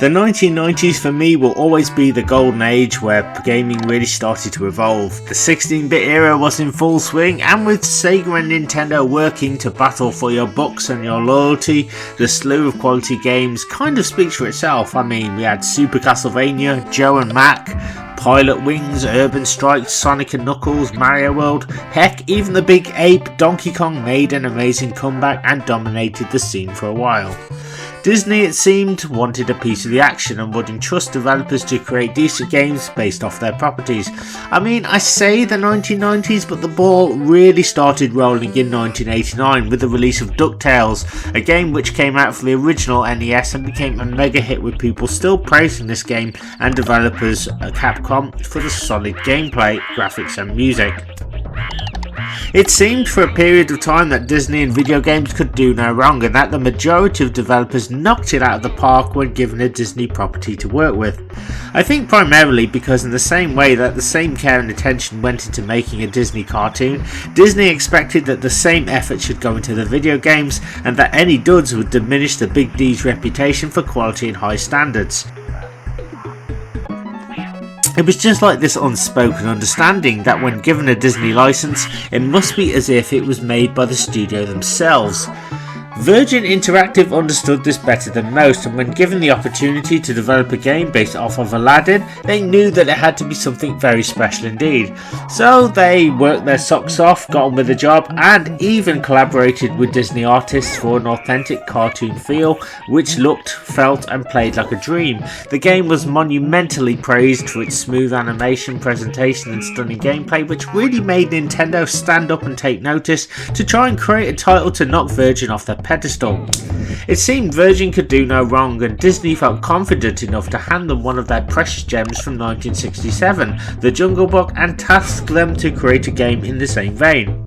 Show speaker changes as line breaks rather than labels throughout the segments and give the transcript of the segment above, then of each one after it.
The 1990s for me will always be the golden age where gaming really started to evolve. The 16-bit era was in full swing, and with Sega and Nintendo working to battle for your bucks and your loyalty, the slew of quality games kind of speaks for itself. I mean, we had Super Castlevania, Joe and Mac, Pilot Wings, Urban Strike, Sonic and Knuckles, Mario World, heck, even the big ape Donkey Kong made an amazing comeback and dominated the scene for a while. Disney, it seemed, wanted a piece of the action and would entrust developers to create decent games based off their properties. I mean, I say the 1990s, but the ball really started rolling in 1989 with the release of DuckTales, a game which came out for the original NES and became a mega hit, with people still praising this game and developers Capcom for the solid gameplay, graphics and music. It seemed for a period of time that Disney and video games could do no wrong, and that the majority of developers knocked it out of the park when given a Disney property to work with. I think primarily because in the same way that the same care and attention went into making a Disney cartoon, Disney expected that the same effort should go into the video games, and that any duds would diminish the Big D's reputation for quality and high standards. It was just like this unspoken understanding that when given a Disney license, it must be as if it was made by the studio themselves. Virgin Interactive understood this better than most, and when given the opportunity to develop a game based off of Aladdin, they knew that it had to be something very special indeed. So they worked their socks off, got on with the job, and even collaborated with Disney artists for an authentic cartoon feel, which looked, felt and played like a dream. The game was monumentally praised for its smooth animation, presentation and stunning gameplay, which really made Nintendo stand up and take notice to try and create a title to knock Virgin off their pedestal. It seemed Virgin could do no wrong, and Disney felt confident enough to hand them one of their precious gems from 1967, The Jungle Book, and tasked them to create a game in the same vein.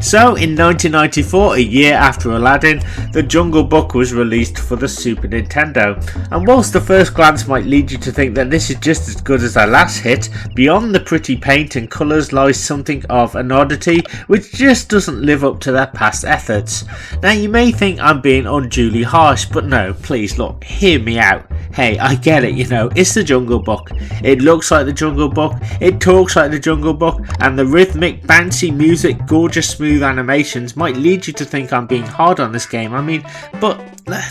So in 1994, a year after Aladdin, The Jungle Book was released for the Super Nintendo, and whilst the first glance might lead you to think that this is just as good as their last hit, beyond the pretty paint and colours lies something of an oddity which just doesn't live up to their past efforts. Now you may think I'm being unduly harsh, but no, please look, hear me out. Hey, I get it, it's The Jungle Book. It looks like The Jungle Book, it talks like The Jungle Book, and the rhythmic, bouncy music, gorgeous smooth animations might lead you to think I'm being hard on this game. But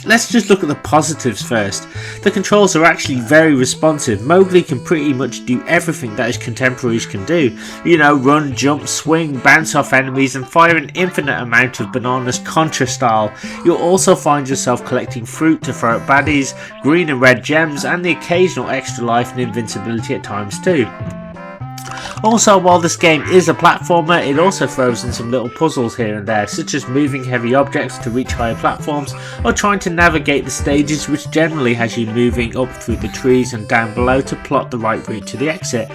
let's just look at the positives first. The controls are actually very responsive. Mowgli can pretty much do everything that his contemporaries can do. Run, jump, swing, bounce off enemies and fire an infinite amount of bananas Contra style. You'll also find yourself collecting fruit to throw at baddies, green and red gems, and the occasional extra life and invincibility at times too. Also, while this game is a platformer, it also throws in some little puzzles here and there, such as moving heavy objects to reach higher platforms, or trying to navigate the stages, which generally has you moving up through the trees and down below to plot the right route to the exit.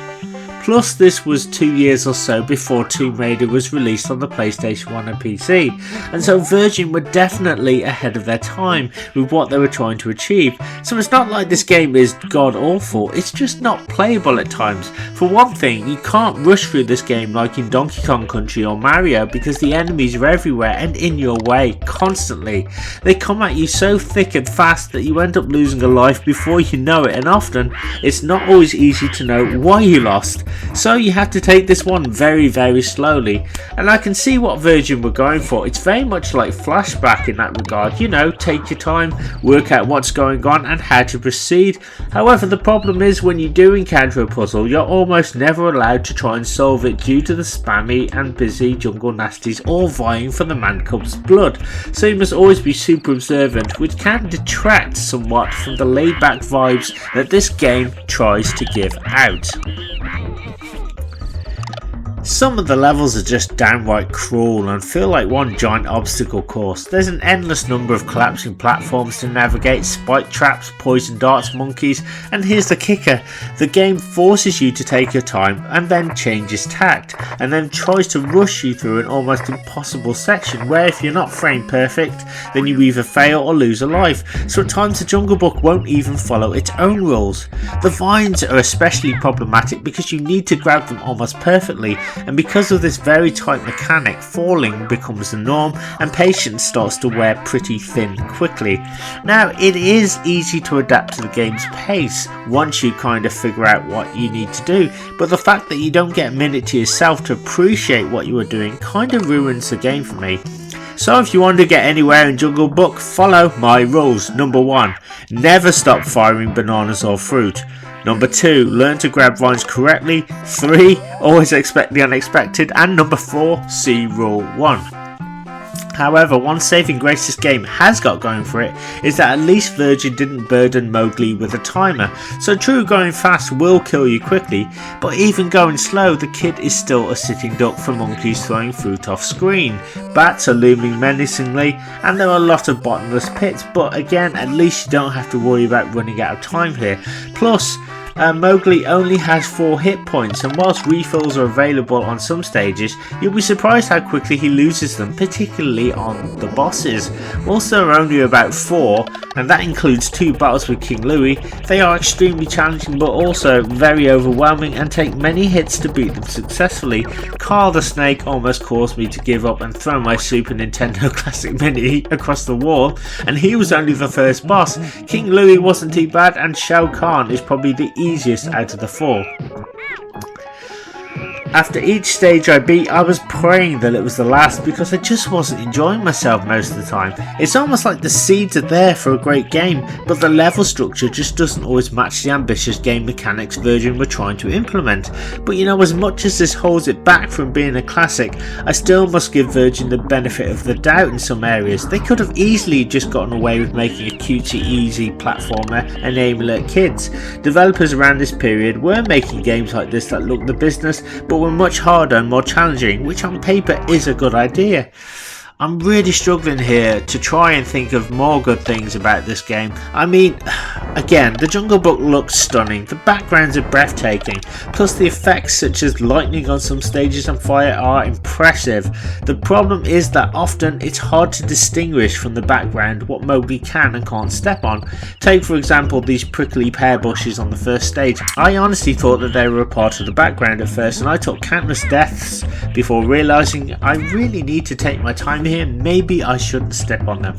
Plus, this was 2 years or so before Tomb Raider was released on the PlayStation 1 and PC, and so Virgin were definitely ahead of their time with what they were trying to achieve. So it's not like this game is god awful, it's just not playable at times. For one thing, you can't rush through this game like in Donkey Kong Country or Mario, because the enemies are everywhere and in your way constantly. They come at you so thick and fast that you end up losing a life before you know it, and often it's not always easy to know why you lost. So you have to take this one very, very slowly, and I can see what Virgin were going for. It's very much like Flashback in that regard, take your time, work out what's going on and how to proceed. However, the problem is when you do encounter a puzzle, you're almost never allowed to try and solve it due to the spammy and busy jungle nasties all vying for the man cub's blood. So you must always be super observant, which can detract somewhat from the laid back vibes that this game tries to give out. Some of the levels are just downright cruel and feel like one giant obstacle course. There's an endless number of collapsing platforms to navigate, spike traps, poison darts, monkeys, and here's the kicker. The game forces you to take your time and then changes tact, and then tries to rush you through an almost impossible section where if you're not frame perfect, then you either fail or lose a life. So at times the Jungle Book won't even follow its own rules. The vines are especially problematic because you need to grab them almost perfectly, and because of this very tight mechanic, falling becomes the norm and patience starts to wear pretty thin quickly. Now, it is easy to adapt to the game's pace once you kind of figure out what you need to do, but the fact that you don't get a minute to yourself to appreciate what you are doing kind of ruins the game for me. So if you want to get anywhere in Jungle Book, follow my rules. Number 1, never stop firing bananas or fruit. Number 2, learn to grab vines correctly. 3, always expect the unexpected. And number 4, see rule 1. However, one saving grace this game has got going for it is that at least Virgin didn't burden Mowgli with a timer, so true, going fast will kill you quickly, but even going slow, the kid is still a sitting duck for monkeys throwing fruit off screen. Bats are looming menacingly, and there are a lot of bottomless pits, but again, at least you don't have to worry about running out of time here. Plus, Mowgli only has 4 hit points, and whilst refills are available on some stages, you'll be surprised how quickly he loses them, particularly on the bosses. Whilst there are only about 4, and that includes 2 battles with King Louie, they are extremely challenging but also very overwhelming and take many hits to beat them successfully. Carl the Snake almost caused me to give up and throw my Super Nintendo Classic Mini across the wall, and he was only the first boss. King Louie wasn't too bad, and Shao Kahn is probably the easiest out of the 4. After each stage I beat, I was praying that it was the last because I just wasn't enjoying myself most of the time. It's almost like the seeds are there for a great game, but the level structure just doesn't always match the ambitious game mechanics Virgin were trying to implement. But you know, as much as this holds it back from being a classic, I still must give Virgin the benefit of the doubt in some areas. They could have easily just gotten away with making a cutesy easy platformer and aimed at kids. Developers around this period were making games like this that looked the business, but were much harder and more challenging, which on paper is a good idea. I'm really struggling here to try and think of more good things about this game. I mean, again, the Jungle Book looks stunning, the backgrounds are breathtaking, plus the effects such as lightning on some stages and fire are impressive. The problem is that often it's hard to distinguish from the background what Mowgli can and can't step on. Take for example these prickly pear bushes on the first stage. I honestly thought that they were a part of the background at first, and I took countless deaths before realising I really need to take my time here. Maybe I shouldn't step on them.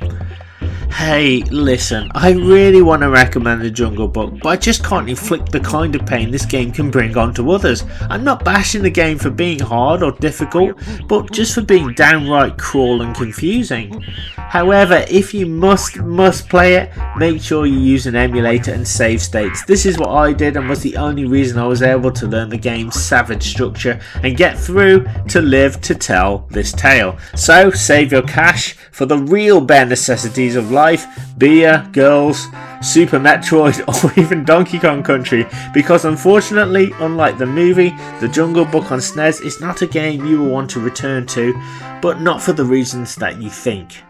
Hey, listen, I really want to recommend the Jungle Book, but I just can't inflict the kind of pain this game can bring onto others. I'm not bashing the game for being hard or difficult, but just for being downright cruel and confusing. However, if you must play it, make sure you use an emulator and save states. This is what I did and was the only reason I was able to learn the game's savage structure and get through to live to tell this tale. So save your cash for the real bare necessities of life: beer, girls, Super Metroid, or even Donkey Kong Country, because unfortunately, unlike the movie, the Jungle Book on Snes is not a game you will want to return to, but not for the reasons that you think.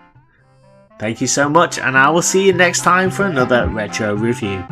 Thank you so much, and I will see you next time for another retro review.